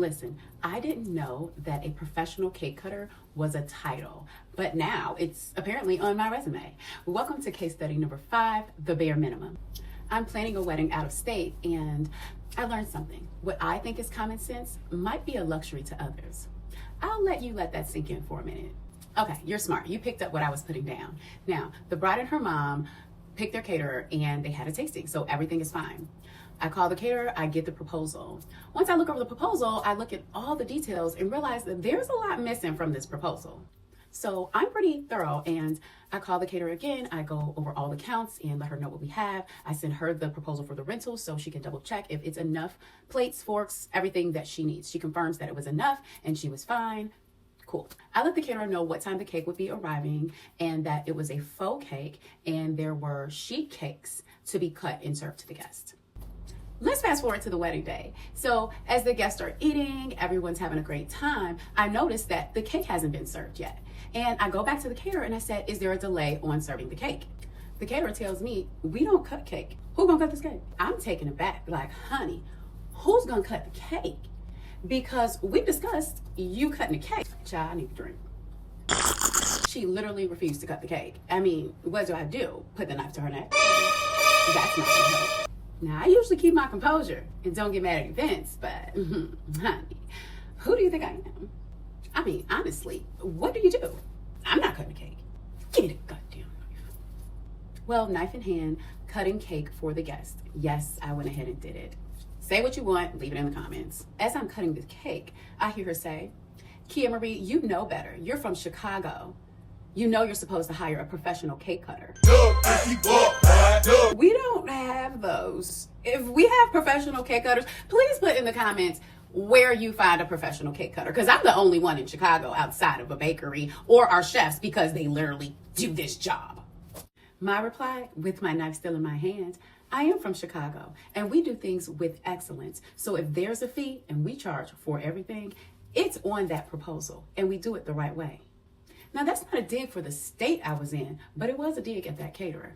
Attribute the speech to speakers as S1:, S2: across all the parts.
S1: Listen, I didn't know that a professional cake cutter was a title, but now it's apparently on my resume. Welcome to case study number 5, the bare minimum. I'm planning a wedding out of state and I learned something. What I think is common sense might be a luxury to others. I'll let you let that sink in for a minute. Okay, you're smart. You picked up what I was putting down. Now, the bride and her mom picked their caterer and they had a tasting, so everything is fine. I call the caterer, I get the proposal. Once I look over the proposal, I look at all the details and realize that there's a lot missing from this proposal. So I'm pretty thorough and I call the caterer again. I go over all the counts and let her know what we have. I send her the proposal for the rental so she can double check if it's enough plates, forks, everything that she needs. She confirms that it was enough and she was fine. Cool. I let the caterer know what time the cake would be arriving and that it was a faux cake and there were sheet cakes to be cut and served to the guests. Let's fast forward to the wedding day. So as the guests are eating, everyone's having a great time, I noticed that the cake hasn't been served yet. And I go back to the caterer and I said, is there a delay on serving the cake? The caterer tells me, we don't cut cake. Who's gonna cut this cake? I'm taken aback, like, honey, who's gonna cut the cake? Because we discussed you cutting the cake. Child, I need a drink. She literally refused to cut the cake. I mean, what do? Put the knife to her neck? That's not gonna help. Now, I usually keep my composure and don't get mad at events, but honey, who do you think I am? I mean, honestly, what do you do? I'm not cutting a cake. Give me the goddamn knife. Well, knife in hand, cutting cake for the guest. Yes, I went ahead and did it. Say what you want, leave it in the comments. As I'm cutting the cake, I hear her say, Kia Marie, you know better. You're from Chicago. You know you're supposed to hire a professional cake cutter. We don't have those. If we have professional cake cutters, please put in the comments where you find a professional cake cutter, because I'm the only one in Chicago outside of a bakery or our chefs because they literally do this job. My reply, with my knife still in my hand, I am from Chicago and we do things with excellence. So if there's a fee and we charge for everything, it's on that proposal and we do it the right way. Now, that's not a dig for the state I was in, but it was a dig at that caterer.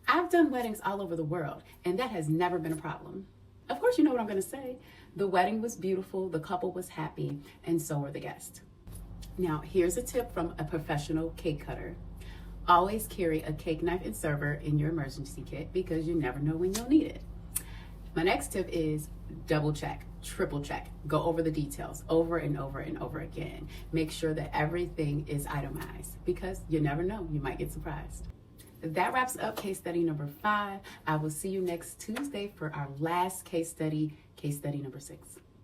S1: I've done weddings all over the world, and that has never been a problem. Of course, you know what I'm going to say. The wedding was beautiful, the couple was happy, and so were the guests. Now, here's a tip from a professional cake cutter. Always carry a cake knife and server in your emergency kit because you never know when you'll need it. My next tip is double check, triple check, go over the details over and over and over again. Make sure that everything is itemized because you never know, you might get surprised. That wraps up case study number 5. I will see you next Tuesday for our last case study number 6.